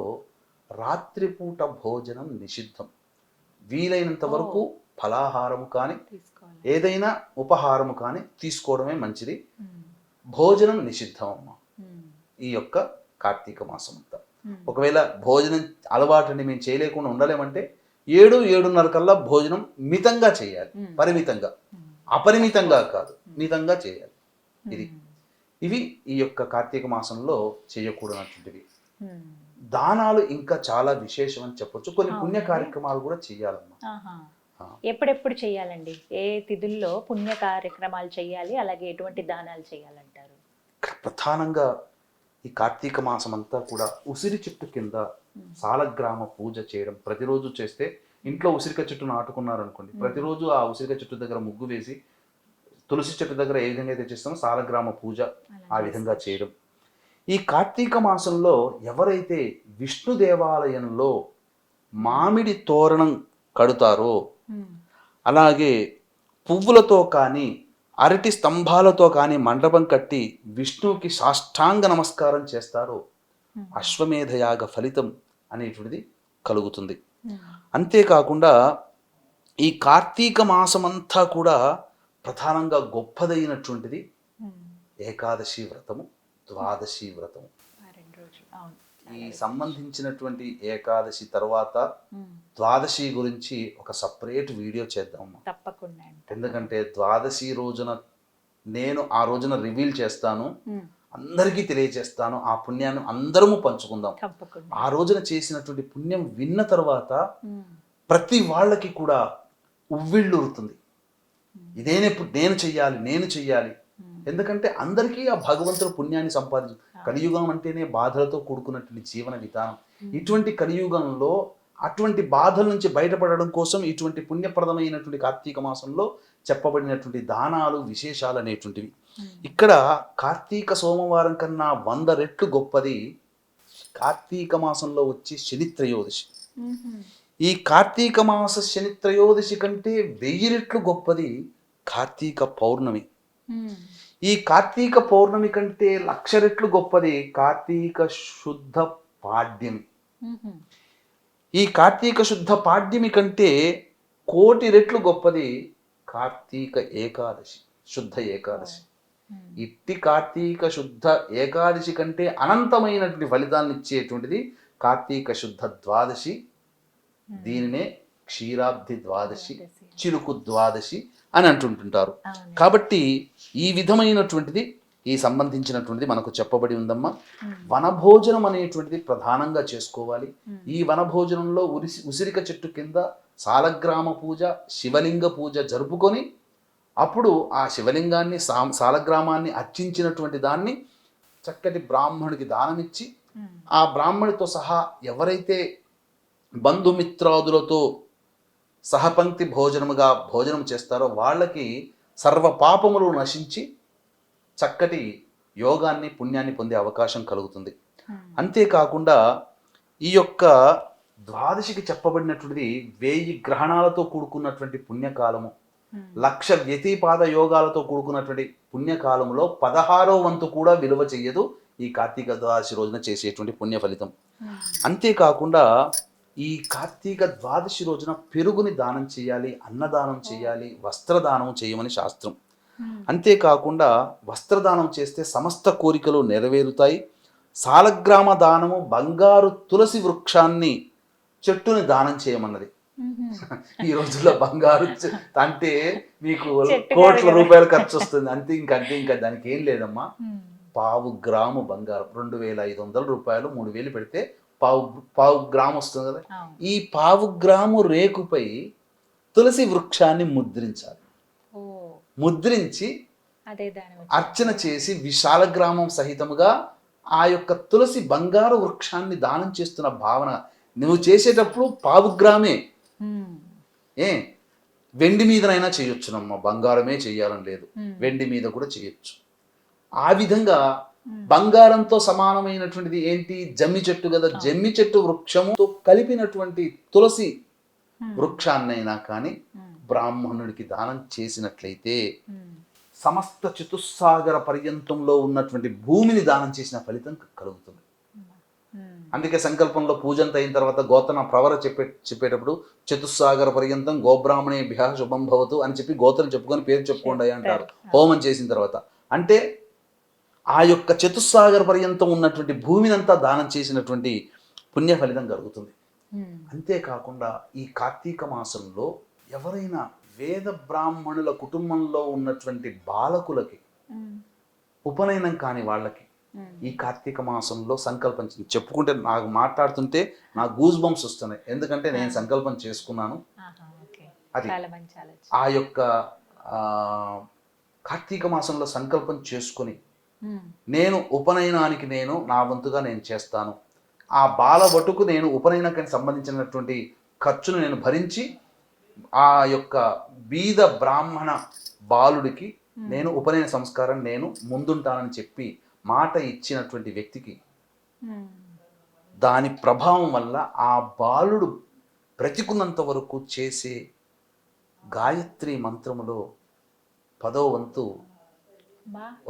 [SPEAKER 3] రాత్రిపూట భోజనం నిషిద్ధం. వీలైనంత వరకు ఫలాహారము కానీ ఏదైనా ఉపహారము కానీ తీసుకోవడమే మంచిది. భోజనం నిషిద్ధం అమ్మ ఈ యొక్క కార్తీక మాసం అంతా. ఒకవేళ భోజనం అలవాటుని మేము చేయలేకుండా ఉండలేమంటే 7-7:30 కల్లా భోజనం మితంగా చేయాలి. పరిమితంగా, అపరిమితంగా కాదు, మితంగా చేయాలి. ఇవి ఈ యొక్క కార్తీక మాసంలో చేయకూడనటువంటివి. దానాలు ఇంకా చాలా విశేషం అని చెప్పొచ్చు. కొన్ని పుణ్య కార్యక్రమాలు కూడా చేయాలమ్మా.
[SPEAKER 2] ఎప్పుడెప్పుడు చేయాలండి? ఏ తిథుల్లో పుణ్య కార్యక్రమాలు చేయాలి? అలాగే ఎటువంటి దానాలు చేయాలంటారు?
[SPEAKER 3] ప్రధానంగా ఈ కార్తీక మాసం అంతా కూడా ఉసిరి చెట్టు కింద సాలగ్రామ పూజ చేయడం ప్రతిరోజు చేస్తే, ఇంట్లో ఉసిరిక చెట్టు నాటుకున్నారనుకోండి, ప్రతిరోజు ఆ ఉసిరిక చెట్టు దగ్గర ముగ్గు వేసి, తులసి చెట్టు దగ్గర ఏ విధంగా అయితే చేస్తామో సాలగ్రామ పూజ ఆ విధంగా చేయడం. ఈ కార్తీక మాసంలో ఎవరైతే విష్ణు దేవాలయంలో మామిడి తోరణం కడుతారో, అలాగే పువ్వులతో కానీ అరటి స్తంభాలతో కానీ మండపం కట్టి విష్ణువుకి సాష్టాంగ నమస్కారం చేస్తారో అశ్వమేధయాగ ఫలితం అనేటువంటిది కలుగుతుంది. అంతేకాకుండా ఈ కార్తీక మాసమంతా కూడా ప్రధానంగా గొప్పదైనటువంటిది ఏకాదశి వ్రతము, ద్వాదశి వ్రతము. ఈ సంబంధించినటువంటి ఏకాదశి తర్వాత ద్వాదశి గురించి ఒక సపరేట్ వీడియో చేద్దాం
[SPEAKER 2] తప్పకుండా.
[SPEAKER 3] ఎందుకంటే ద్వాదశి రోజున నేను ఆ రోజున రివీల్ చేస్తాను. అందరికీ తెలియజేస్తాను. ఆ పుణ్యాన్ని అందరము పంచుకుందాం.
[SPEAKER 2] తప్పకుండా.
[SPEAKER 3] ఆ రోజున చేసినటువంటి పుణ్యం విన్న తర్వాత ప్రతి వాళ్ళకి కూడా ఉవ్విళ్ళూరుతుంది. ఇదేనప్పుడు నేను చెయ్యాలి. ఎందుకంటే అందరికీ ఆ భగవంతుడు పుణ్యాన్ని సంపాదించు. కలియుగం అంటేనే బాధలతో కూడుకున్నటువంటి జీవన విధానం. ఇటువంటి కలియుగంలో అటువంటి బాధల నుంచి బయటపడడం కోసం ఇటువంటి పుణ్యప్రదమైనటువంటి కార్తీక మాసంలో చెప్పబడినటువంటి దానాలు విశేషాలు అనేటువంటివి. ఇక్కడ కార్తీక సోమవారం కన్నా 100 రెట్లు గొప్పది కార్తీక మాసంలో వచ్చే శని త్రయోదశి. ఈ కార్తీక మాస శని త్రయోదశి కంటే 1000 రెట్లు గొప్పది కార్తీక పౌర్ణమి. ఈ కార్తీక పౌర్ణమి కంటే 1,00,000 రెట్లు గొప్పది కార్తీక శుద్ధ పాడ్యమి. ఈ కార్తీక శుద్ధ పాడ్యమి కంటే 1,000,000 రెట్లు గొప్పది కార్తీక ఏకాదశి, శుద్ధ ఏకాదశి. ఇట్టి కార్తీక శుద్ధ ఏకాదశి కంటే అనంతమైనటువంటి ఫలితాలను ఇచ్చేటువంటిది కార్తీక శుద్ధ ద్వాదశి. దీనినే క్షీరాబ్ది ద్వాదశి, చిలుకు ద్వాదశి అని అంటుంటుంటారు. కాబట్టి ఈ విధమైనటువంటిది ఈ సంబంధించినటువంటిది మనకు చెప్పబడి ఉందమ్మా. వనభోజనం అనేటువంటిది ప్రధానంగా చేసుకోవాలి. ఈ వనభోజనంలో ఉసిరిక చెట్టు కింద సాలగ్రామ పూజ, శివలింగ పూజ జరుపుకొని అప్పుడు ఆ శివలింగాన్ని సాలగ్రామాన్ని అర్చించినటువంటి దాన్ని చక్కటి బ్రాహ్మణుడికి దానమిచ్చి ఆ బ్రాహ్మణితో సహా ఎవరైతే బంధుమిత్రాదులతో సహపంక్తి భోజనం చేస్తారో వాళ్ళకి సర్వ పాపములు నశించి చక్కటి యోగాన్ని పుణ్యాన్ని పొందే అవకాశం కలుగుతుంది. అంతేకాకుండా ఈ యొక్క ద్వాదశికి చెప్పబడినటువంటిది 1000 గ్రహణాలతో కూడుకున్నటువంటి పుణ్యకాలము, 1,00,000 వ్యతిపాద యోగాలతో కూడుకున్నటువంటి పుణ్యకాలంలో 16వ వంతు కూడా విలువ చెయ్యదు ఈ కార్తీక ద్వాదశి రోజున చేసేటువంటి పుణ్య ఫలితం. అంతేకాకుండా ఈ కార్తీక ద్వాదశి రోజున పెరుగుని దానం చేయాలి, అన్నదానం చేయాలి, వస్త్రదానం చేయమని శాస్త్రం. అంతేకాకుండా వస్త్రదానం చేస్తే సమస్త కోరికలు నెరవేరుతాయి. సాలగ్రామ దానము బంగారు తులసి వృక్షాన్ని చెట్టుని దానం చేయమన్నది. ఈ రోజుల్లో బంగారు అంటే మీకు కోట్ల రూపాయలు ఖర్చు వస్తుంది. అంతే ఇంకా దానికి ఏం లేదమ్మా. 1/4 గ్రాము బంగారం 2,500 రూపాయలు, 3,000 పెడితే పావు గ్రాము వస్తుంది కదా. ఈ 1/4 గ్రాము రేకుపై తులసి వృక్షాన్ని ముద్రించాలి. ముద్రించి అర్చన చేసి విశాల గ్రామం సహితముగా ఆ యొక్క తులసి బంగారు వృక్షాన్ని దానం చేస్తున్న భావన నువ్వు చేసేటప్పుడు 1/4 గ్రామే. వెండి మీదనైనా చేయొచ్చునమ్మా, బంగారమే చెయ్యాలని లేదు, వెండి మీద కూడా చేయొచ్చు. ఆ విధంగా బంగారంతో సమానమైనటువంటిది ఏంటి? జమ్మి చెట్టు కదా. జమ్మి చెట్టు వృక్షముతో కలిపినటువంటి తులసి వృక్షాన్నైనా కానీ బ్రాహ్మణుడికి దానం చేసినట్లయితే సమస్త చతుస్సాగర పర్యంతంలో ఉన్నటువంటి భూమిని దానం చేసిన ఫలితం కలుగుతుంది. అందుకే సంకల్పంలో పూజంత అయిన తర్వాత గోత్ర ప్రవర చెప్పేటప్పుడు చతుస్సాగర పర్యంతం గోబ్రాహ్మణేభ్యః శుభం భవతు అని చెప్పి గోత్రం చెప్పుకొని పేరు చెప్పుకోండి అంటారు హోమం చేసిన తర్వాత. అంటే ఆ యొక్క చతుస్సాగర పర్యంతం ఉన్నటువంటి భూమినంతా దానం చేసినటువంటి పుణ్య ఫలితం కలుగుతుంది. అంతేకాకుండా ఈ కార్తీక మాసంలో ఎవరైనా వేద బ్రాహ్మణుల కుటుంబంలో ఉన్నటువంటి బాలకులకి ఉపనయనం కాని వాళ్ళకి ఈ కార్తీక మాసంలో సంకల్పం చెప్పుకుంటే నాకు మాట్లాడుతుంటే నాకు గూస్ బంప్స్ వస్తున్నాయి. ఎందుకంటే నేను సంకల్పం చేసుకున్నాను. అది ఆ యొక్క కార్తీక మాసంలో సంకల్పం చేసుకొని నేను ఉపనయనానికి నా వంతుగా నేను చేస్తాను. ఆ బాల బటుకు నేను ఉపనయనానికి సంబంధించినటువంటి ఖర్చును నేను భరించి ఆ యొక్క బీద బ్రాహ్మణ బాలుడికి నేను ఉపనయన సంస్కారం నేను ముందుంటానని చెప్పి మాట ఇచ్చినటువంటి వ్యక్తికి దాని ప్రభావం వల్ల ఆ బాలుడు బ్రతికున్నంత వరకు చేసే గాయత్రి మంత్రములో 10వ వంతు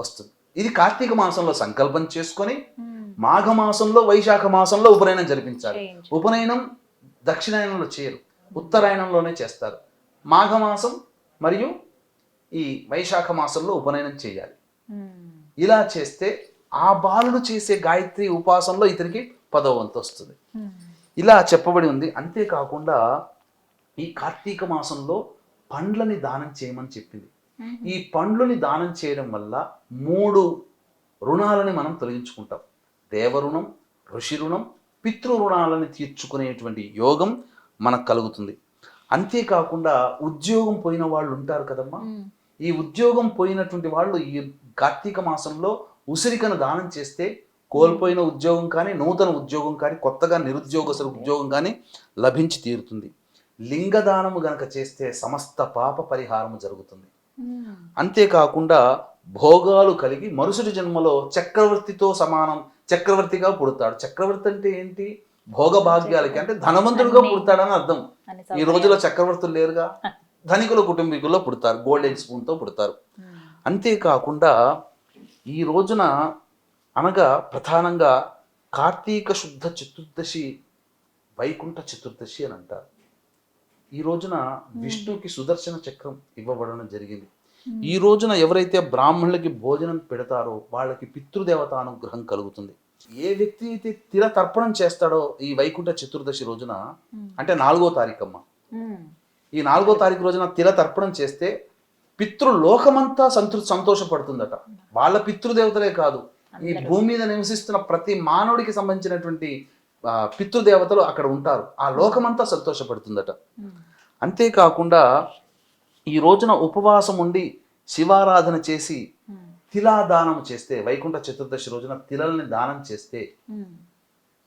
[SPEAKER 3] వస్తుంది. ఇది కార్తీక మాసంలో సంకల్పం చేసుకొని మాఘమాసంలో వైశాఖ మాసంలో ఉపనయనం జరిపించాలి. ఉపనయనం దక్షిణాయనంలో చేయరు, ఉత్తరాయణంలోనే చేస్తారు. మాఘమాసం మరియు ఈ వైశాఖ మాసంలో ఉపనయనం చేయాలి. ఇలా చేస్తే ఆ బాలుడు చేసే గాయత్రి ఉపాసనలో ఇతనికి 10వ వంతు వస్తుంది. ఇలా చెప్పబడి ఉంది. అంతేకాకుండా ఈ కార్తీక మాసంలో పండ్లని దానం చేయమని చెప్పింది. ఈ పండ్లని దానం చేయడం వల్ల 3 రుణాలని మనం తొలగించుకుంటాం. దేవరుణం, ఋషి రుణం, పితృ రుణాలని తీర్చుకునేటువంటి యోగం మనకు కలుగుతుంది. అంతేకాకుండా ఉద్యోగం పోయిన వాళ్ళు ఉంటారు కదమ్మా. ఈ ఉద్యోగం పోయినటువంటి వాళ్ళు ఈ కార్తీక మాసంలో ఉసిరికను దానం చేస్తే కోల్పోయిన ఉద్యోగం కానీ, నూతన ఉద్యోగం కానీ, కొత్తగా నిరుద్యోగస్తుల ఉద్యోగం కానీ లభించి తీరుతుంది. లింగదానము గనక చేస్తే సమస్త పాప పరిహారము జరుగుతుంది. అంతేకాకుండా భోగాలు కలిగి మరుసటి జన్మలో చక్రవర్తితో సమానం, చక్రవర్తిగా పుడతాడు. చక్రవర్తి అంటే ఏంటి? భోగభాగ్యాలకి అంటే ధనవంతుడుగా పుడతాడని అర్థం. ఈ రోజులో చక్రవర్తులు లేరుగా, ధనికుల కుటుంబీకుల్లో పుడతారు, గోల్డెన్ స్పూన్తో పుడతారు. అంతేకాకుండా ఈ రోజున అనగా ప్రధానంగా కార్తీక శుద్ధ చతుర్దశి, వైకుంఠ చతుర్దశి అని అంటారు. ఈ రోజున విష్ణుకి సుదర్శన చక్రం ఇవ్వబడడం జరిగింది. ఈ రోజున ఎవరైతే బ్రాహ్మణులకి భోజనం పెడతారో వాళ్ళకి పితృదేవత అనుగ్రహం కలుగుతుంది. ఏ వ్యక్తి అయితే తిల తర్పణం చేస్తాడో ఈ వైకుంఠ చతుర్దశి రోజున, అంటే 4వ తారీఖు అమ్మ, ఈ 4వ తారీఖు రోజున తిల తర్పణం చేస్తే పితృలోకమంతా సంతోషపడుతుందట. వాళ్ళ పితృదేవతలే కాదు, ఈ భూమి మీద నివసిస్తున్న ప్రతి మానవుడికి సంబంధించినటువంటి పితృదేవతలు అక్కడ ఉంటారు. ఆ లోకమంతా సంతోషపడుతుందట. అంతేకాకుండా ఈ రోజున ఉపవాసం ఉండి శివారాధన చేసి తిలాదానం చేస్తే, వైకుంఠ చతుర్దశి రోజున తిలల్ని దానం చేస్తే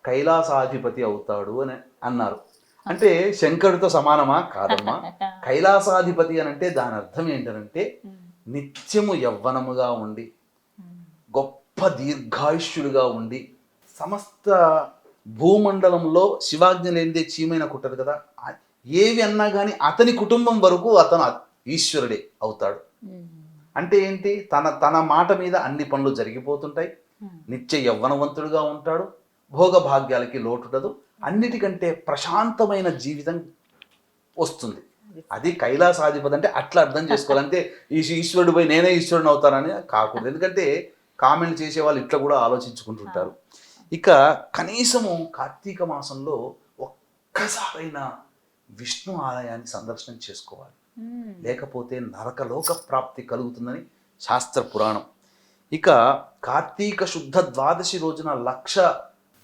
[SPEAKER 3] కైలాసాధిపతి అవుతాడు అని అన్నారు. అంటే శంకరుడితో సమానమా? కాదమ్మా. కైలాసాధిపతి అని అంటే దాని అర్థం ఏంటంటే నిత్యము యవ్వనముగా ఉండి, గొప్ప దీర్ఘాయుష్యులుగా ఉండి, సమస్త భూమండలంలో శివాజ్ఞ లేనిదే చీమైన కుట్టదు కదా, ఏవి అన్నా కానీ అతని కుటుంబం వరకు అతను ఈశ్వరుడే అవుతాడు. అంటే ఏంటి? తన మాట మీద అన్ని పనులు జరిగిపోతుంటాయి, నిత్య యవ్వనవంతుడుగా ఉంటాడు, భోగభాగ్యాలకి లోటుండదు, అన్నిటికంటే ప్రశాంతమైన జీవితం వస్తుంది. అది కైలాసాధిపతి అంటే అట్లా అర్థం చేసుకోవాలంటే ఈశ్వరుడు పోయి నేనే ఈశ్వరుని అవుతానని కాకూడదు. ఎందుకంటే కామెంట్ చేసే వాళ్ళు ఇట్లా కూడా ఆలోచించుకుంటుంటారు. ఇక కనీసము కార్తీక మాసంలో ఒక్కసారైనా విష్ణు ఆలయాన్ని సందర్శనం చేసుకోవాలి, లేకపోతే నరకలోక ప్రాప్తి కలుగుతుందని శాస్త్ర పురాణం. ఇక కార్తీక శుద్ధ ద్వాదశి రోజున 1,00,000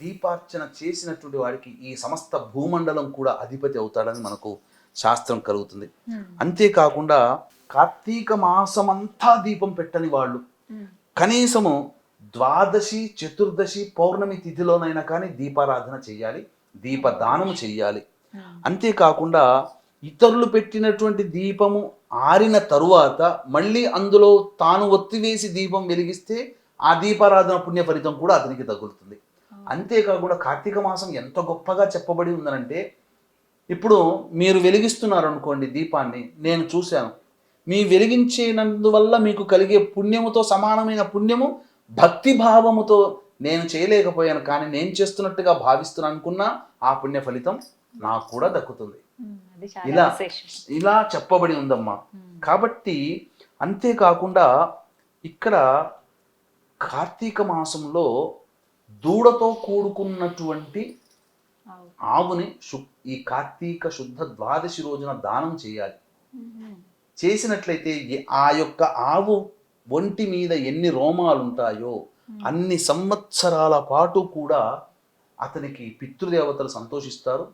[SPEAKER 3] దీపార్చన చేసినటువంటి వాడికి ఈ సమస్త భూమండలం కూడా అధిపతి అవుతాడని మనకు శాస్త్రం కలుగుతుంది. అంతేకాకుండా కార్తీక మాసమంతా దీపం పెట్టని వాళ్ళు కనీసము ద్వాదశి, చతుర్దశి, పౌర్ణమి తిథిలోనైనా కానీ దీపారాధన చెయ్యాలి, దీపదానము చెయ్యాలి. అంతేకాకుండా ఇతరులు పెట్టినటువంటి దీపము ఆరిన తరువాత మళ్ళీ అందులో తాను ఒత్తివేసి దీపం వెలిగిస్తే ఆ దీపారాధన పుణ్య ఫలితం కూడా అతనికి తగులుతుంది. అంతేకాకుండా కార్తీక మాసం ఎంత గొప్పగా చెప్పబడి ఉందనంటే, ఇప్పుడు మీరు వెలిగిస్తున్నారు అనుకోండి దీపాన్ని, నేను చూశాను, మీ వెలిగించినందువల్ల మీకు కలిగే పుణ్యముతో సమానమైన పుణ్యము భక్తి భావముతో నేను చేయలేకపోయాను, కానీ నేను చేస్తున్నట్టుగా భావిస్తున్నాను అనుకున్నా ఆ పుణ్య ఫలితం నాకు కూడా దక్కుతుంది. ఇలా చెప్పబడి ఉందమ్మా. కాబట్టి అంతేకాకుండా ఇక్కడ కార్తీక మాసంలో దూడతో కూడుకున్నటువంటి ఆవుని ఈ కార్తీక శుద్ధ ద్వాదశి రోజున దానం చేయాలి. చేసినట్లయితే ఆ యొక్క ఆవు ఒంటి మీద ఎన్ని రోమాలు ఉంటాయో అన్ని సంవత్సరాల పాటు కూడా అతనికి పితృదేవతలు సంతోషిస్తారు,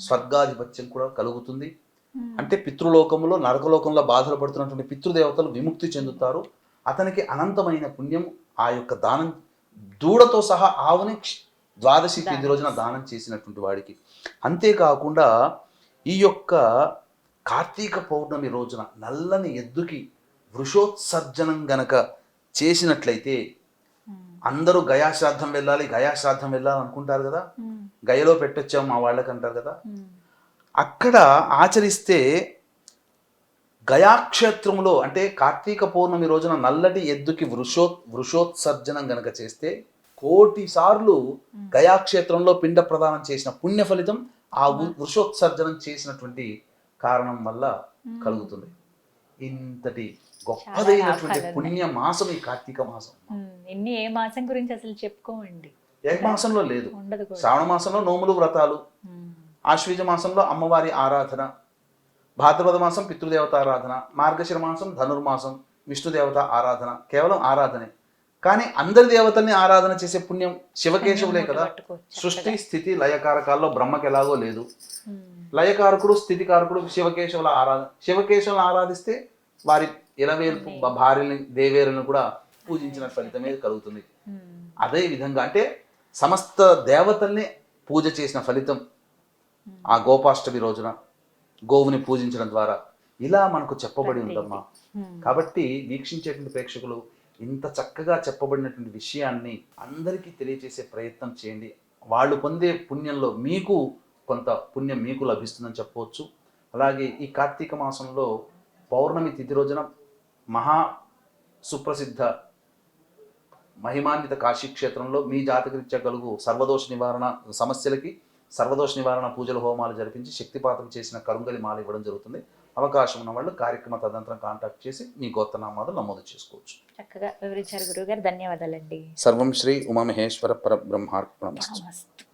[SPEAKER 3] స్వర్గాధిపత్యం కూడా కలుగుతుంది. అంటే పితృలోకంలో, నరకలోకంలో బాధలు పడుతున్నటువంటి పితృదేవతలు విముక్తి చెందుతారు. అతనికి అనంతమైన పుణ్యం ఆ యొక్క దానం, దూడతో సహా ఆవుని ద్వాదశి తిథి రోజున దానం చేసినటువంటి వాడికి. అంతేకాకుండా ఈ యొక్క కార్తీక పౌర్ణమి రోజున నల్లని ఎద్దుకి వృషోత్సర్జనం గనక చేసినట్లయితే, అందరూ గయాశ్రాద్ధం వెళ్ళాలి అనుకుంటారు కదా, గయలో పెట్టొచ్చాం మా వాళ్ళకి అంటారు కదా, అక్కడ ఆచరిస్తే గయాక్షేత్రంలో అంటే కార్తీక పౌర్ణమి రోజున నల్లటి ఎద్దుకి వృషోత్సర్జనం గనక చేస్తే 1,000,000 సార్లు గయాక్షేత్రంలో పిండ ప్రదానం చేసిన పుణ్య ఫలితం ఆ వృషోత్సర్జనం చేసినటువంటి కారణం వల్ల కలుగుతుంది. ఇంతటి గొప్పదైనటువంటి పుణ్య మాసం ఈ కార్తీక మాసం.
[SPEAKER 2] ఏ మాసం గురించి అసలు చెప్పుకోండి.
[SPEAKER 3] ఏ మాసంలో లేదు. శ్రావణ మాసంలో నోములు, వ్రతాలు, ఆశ్వీజ మాసంలో అమ్మవారి ఆరాధన, భాద్రపద మాసం పితృదేవత ఆరాధన, మార్గశిర మాసం ధనుర్మాసం విష్ణుదేవత ఆరాధన, కేవలం ఆరాధనే. కానీ అందరి దేవతల్ని ఆరాధన చేసే పుణ్యం శివకేశవులే కదా.
[SPEAKER 2] పట్టుకోవచ్చు.
[SPEAKER 3] సృష్టి స్థితి లయకారకాల్లో బ్రహ్మకి ఎలాగో లేదు.
[SPEAKER 2] ఉమ్.
[SPEAKER 3] లయకారకుడు స్థితికారకుడు శివకేశవుల ఆరాధన. శివకేశవులను ఆరాధిస్తే వారి ఇలవేల్పు భార్యని దేవేరులను కూడా పూజించిన ఫలితమే కలుగుతుంది.
[SPEAKER 2] ఉమ్.
[SPEAKER 3] అదే విధంగా అంటే సమస్త దేవతల్ని పూజ చేసిన ఫలితం ఆ గోపాష్టమి రోజున గోవుని పూజించడం ద్వారా ఇలా మనకు చెప్పబడి ఉందమ్మా.
[SPEAKER 2] ఉమ్.
[SPEAKER 3] కాబట్టి వీక్షించేటువంటి ప్రేక్షకులు ఇంత చక్కగా చెప్పబడినటువంటి విషయాన్ని అందరికీ తెలియజేసే ప్రయత్నం చేయండి. వాళ్ళు పొందే పుణ్యంలో మీకు కొంత పుణ్యం మీకు లభిస్తుందని చెప్పవచ్చు. అలాగే ఈ కార్తీక మాసంలో పౌర్ణమి తిథి రోజున మహా సుప్రసిద్ధ మహిమాన్విత కాశీక్షేత్రంలో మీ జాతకరీత్యా కలుగు సర్వదోష నివారణ సమస్యలకి సర్వదోష నివారణ పూజలు హోమాలు జరిపించి శక్తిపాతం చేసిన కరుంగలి మాల ఇవ్వడం జరుగుతుంది. అవకాశం ఉన్న వాళ్ళు కార్యక్రమ తదనంతరం కాంటాక్ట్ చేసి మీ గోత్రనామాలు నమోదు చేసుకోవచ్చు.
[SPEAKER 2] చక్కగా వివరించారు గురువుగారు, ధన్యవాదాలండి.
[SPEAKER 3] సర్వం శ్రీ ఉమామహేశ్వర పరబ్రహ్మార్పణమస్తు.
[SPEAKER 2] నమస్తే.